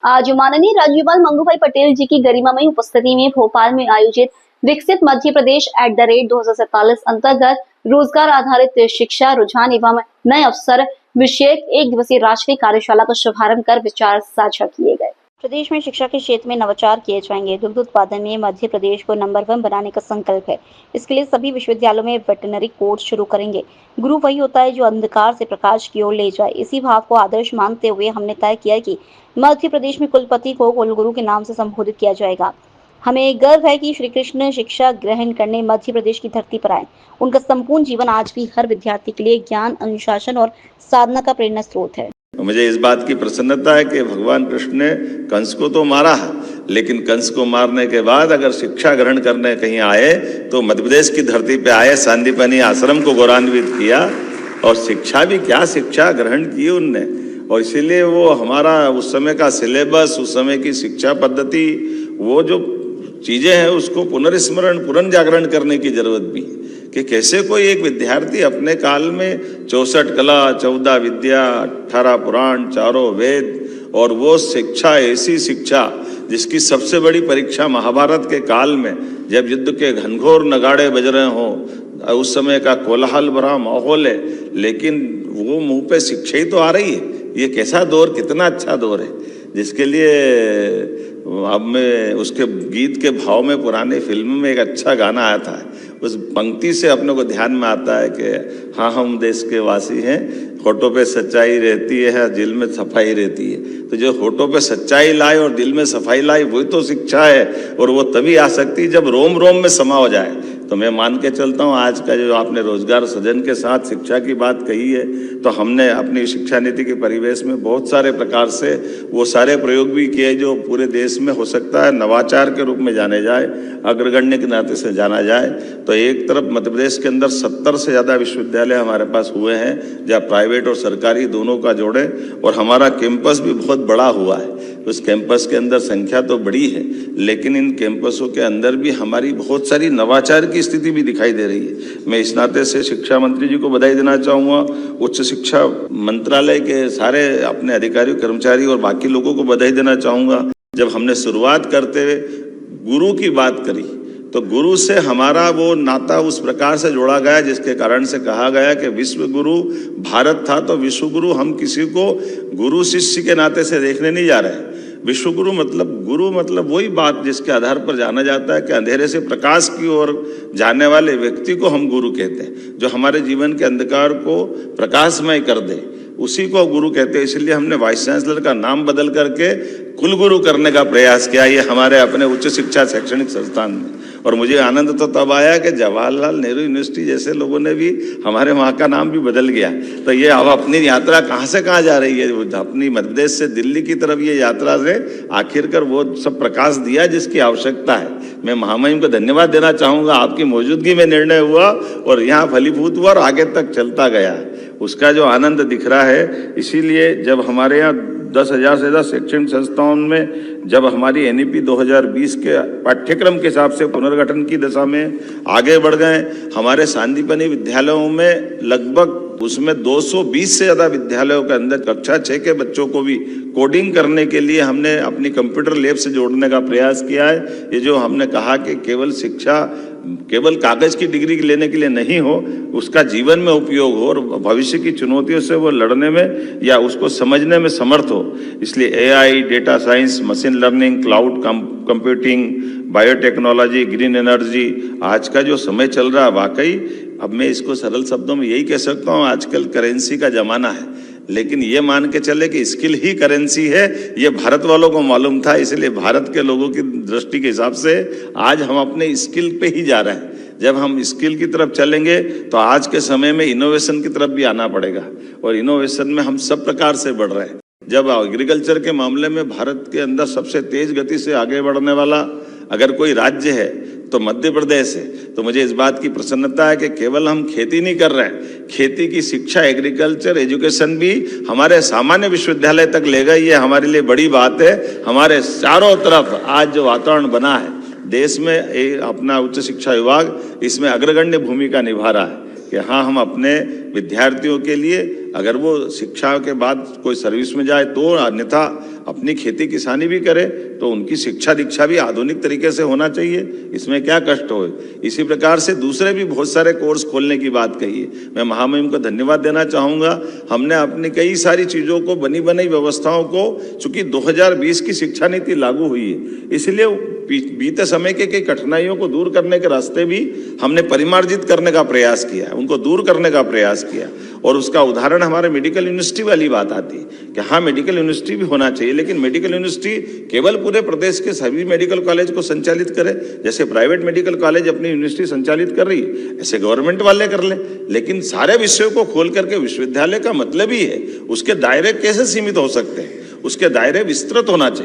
आज माननीय राज्यपाल मंगूभाई पटेल जी की गरिमामयी उपस्थिति में भोपाल में आयोजित विकसित मध्य प्रदेश @2047 अंतर्गत रोजगार आधारित शिक्षा रुझान एवं नए अवसर विषयक एक दिवसीय राष्ट्रीय कार्यशाला का शुभारंभ कर विचार साझा किए गए। प्रदेश में शिक्षा के क्षेत्र में नवाचार किए जाएंगे। दुग्ध उत्पादन में मध्य प्रदेश को नंबर 1 बनाने का संकल्प है। इसके लिए सभी विश्वविद्यालयों में वेटरनरी कोर्स शुरू करेंगे। गुरु वही होता है जो अंधकार से प्रकाश की ओर ले जाए। इसी भाव को आदर्श मानते हुए हमने तय किया कि मध्य प्रदेश में कुलपति को कुलगुरु के नाम से संबोधित किया जाएगा। हमें गर्व है कि श्री कृष्ण शिक्षा ग्रहण करने मध्य प्रदेश की धरती पर आए। उनका संपूर्ण जीवन आज भी हर विद्यार्थी के लिए ज्ञान, अनुशासन और साधना का प्रेरणा स्रोत है। मुझे इस बात की प्रसन्नता है कि भगवान कृष्ण ने कंस को तो मारा है, लेकिन कंस को मारने के बाद अगर शिक्षा ग्रहण करने कहीं आए तो मध्य प्रदेश की धरती पे आए, सांदीपनी आश्रम को गौरवान्वित किया और शिक्षा भी क्या शिक्षा ग्रहण की उनने। और इसीलिए वो हमारा उस समय का सिलेबस, उस समय की शिक्षा पद्धति, वो जो चीजें हैं उसको पुनर्स्मरण, पुनर्जागरण करने की जरूरत भी है कि कैसे कोई एक विद्यार्थी अपने काल में 64 कला, 14 विद्या, 18 पुराण, 4 वेद और वो शिक्षा, ऐसी शिक्षा जिसकी सबसे बड़ी परीक्षा महाभारत के काल में जब युद्ध के घनघोर नगाड़े बज रहे हों, उस समय का कोलाहल भरा माहौल है, लेकिन वो मुंह पे शिक्षा ही तो आ रही है। ये कैसा दौर, कितना अच्छा दौर है, जिसके लिए अब में उसके गीत के भाव में पुराने फिल्म में एक अच्छा गाना आया था। उस पंक्ति से अपने को ध्यान में आता है कि हाँ, हम देश के वासी हैं, होठों पे सच्चाई रहती है, दिल में सफाई रहती है। तो जो होठों पे सच्चाई लाए और दिल में सफाई लाए, वही तो शिक्षा है। और वो तभी आ सकती है जब रोम रोम में समा हो जाए। तो मैं मान के चलता हूँ आज का जो आपने रोजगार सृजन के साथ शिक्षा की बात कही है, तो हमने अपनी शिक्षा नीति के परिवेश में बहुत सारे प्रकार से वो सारे प्रयोग भी किए जो पूरे देश में हो सकता है नवाचार के रूप में जाने जाए, अग्रगण्य के नाते से जाना जाए। तो एक तरफ मध्य प्रदेश के अंदर 70 से ज़्यादा विश्वविद्यालय हमारे पास हुए हैं, जहाँ प्राइवेट और सरकारी दोनों का जोड़े, और हमारा कैंपस भी बहुत बड़ा हुआ है। उस कैंपस के अंदर संख्या तो बड़ी है, लेकिन इन कैंपसों के अंदर भी हमारी बहुत सारी नवाचार की स्थिति भी दिखाई दे रही है। मैं इस नाते से शिक्षा मंत्री जी को बधाई देना चाहूँगा, उच्च शिक्षा मंत्रालय के सारे अपने अधिकारी, कर्मचारी और बाकी लोगों को बधाई देना चाहूँगा। जब हमने शुरुआत करते हुए गुरु की बात करी, तो गुरु से हमारा वो नाता उस प्रकार से जोड़ा गया जिसके कारण से कहा गया कि विश्व गुरु भारत था, तो विश्व गुरु हम किसी को गुरु शिष्य के नाते से देखने नहीं जा रहे। विश्व गुरु मतलब वही बात जिसके आधार पर जाना जाता है कि अंधेरे से प्रकाश की ओर जाने वाले व्यक्ति को हम गुरु कहते हैं, जो हमारे जीवन के अंधकार को प्रकाशमय कर दे, उसी को गुरु कहते हैं। इसलिए हमने वाइस चांसलर का नाम बदल करके कुलगुरु करने का प्रयास किया, ये हमारे अपने उच्च शिक्षा शैक्षणिक संस्थान में। और मुझे आनंद तो तब आया कि जवाहरलाल नेहरू यूनिवर्सिटी जैसे लोगों ने भी हमारे वहाँ का नाम भी बदल गया। तो ये अब अपनी यात्रा कहाँ से कहाँ जा रही है, अपनी मध्य प्रदेश से दिल्ली की तरफ ये यात्रा से आखिरकार वो सब प्रकाश दिया जिसकी आवश्यकता है। मैं महामहिम को धन्यवाद देना चाहूँगा, आपकी मौजूदगी में निर्णय हुआ और यहाँ फलीभूत हुआ और आगे तक चलता गया, उसका जो आनंद दिख रहा है। इसीलिए जब हमारे यहाँ 10,000 से ज़्यादा शैक्षणिक संस्थाओं में जब हमारी NEP 2020 के पाठ्यक्रम के हिसाब से पुनर्गठन की दिशा में आगे बढ़ गए, हमारे सांदीपनी विद्यालयों में लगभग उसमें 220 से ज़्यादा विद्यालयों के अंदर कक्षा 6 के बच्चों को भी कोडिंग करने के लिए हमने अपनी कंप्यूटर लैब से जोड़ने का प्रयास किया है। ये जो हमने कहा कि केवल शिक्षा केवल कागज की डिग्री लेने के लिए नहीं हो, उसका जीवन में उपयोग हो और भविष्य की चुनौतियों से वो लड़ने में या उसको समझने में समर्थ हो। इसलिए AI, data science, machine learning, cloud computing, biotechnology, green energy, आज का जो समय चल रहा है, वाकई अब मैं इसको सरल शब्दों में यही कह सकता हूँ, आजकल करेंसी का जमाना है, लेकिन ये मान के चले कि स्किल ही करेंसी है, ये भारत वालों को मालूम था। इसलिए भारत के लोगों की दृष्टि के हिसाब से आज हम अपने स्किल पे ही जा रहे हैं। जब हम स्किल की तरफ चलेंगे तो आज के समय में इनोवेशन की तरफ भी आना पड़ेगा, और इनोवेशन में हम सब प्रकार से बढ़ रहे हैं। जब एग्रीकल्चर के मामले में भारत के अंदर सबसे तेज गति से आगे बढ़ने वाला अगर कोई राज्य है तो मध्य प्रदेश है। तो मुझे इस बात की प्रसन्नता है कि केवल हम खेती नहीं कर रहे हैं, खेती की शिक्षा, एग्रीकल्चर एजुकेशन भी हमारे सामान्य विश्वविद्यालय तक ले गई। ये हमारे लिए बड़ी बात है। हमारे चारों तरफ आज जो वातावरण बना है देश में, अपना उच्च शिक्षा विभाग इसमें अग्रगण्य भूमिका निभा रहा है कि हाँ, हम अपने विद्यार्थियों के लिए अगर वो शिक्षा के बाद कोई सर्विस में जाए तो, अन्यथा अपनी खेती किसानी भी करे तो उनकी शिक्षा दीक्षा भी आधुनिक तरीके से होना चाहिए, इसमें क्या कष्ट हो। इसी प्रकार से दूसरे भी बहुत सारे कोर्स खोलने की बात कही है। मैं महामहिम को धन्यवाद देना चाहूँगा। हमने अपनी कई सारी चीज़ों को, बनी बनाई व्यवस्थाओं को, चूंकि 2020 की शिक्षा नीति लागू हुई है, इसलिए बीते समय के कई कठिनाइयों को दूर करने के रास्ते भी हमने परिमार्जित करने का प्रयास किया, उनको दूर करने का प्रयास किया। और उसका उदाहरण हमारे मेडिकल यूनिवर्सिटी वाली बात आती है कि हाँ, मेडिकल यूनिवर्सिटी भी होना चाहिए, लेकिन मेडिकल यूनिवर्सिटी केवल पूरे प्रदेश के सभी मेडिकल कॉलेज को संचालित करे। जैसे प्राइवेट मेडिकल कॉलेज अपनी यूनिवर्सिटी संचालित कर रही है, ऐसे गवर्नमेंट वाले कर ले, लेकिन सारे विषयों को खोल करके विश्वविद्यालय का मतलब ही है, उसके दायरे कैसे सीमित हो सकते हैं, उसके दायरे विस्तृत होना चाहिए।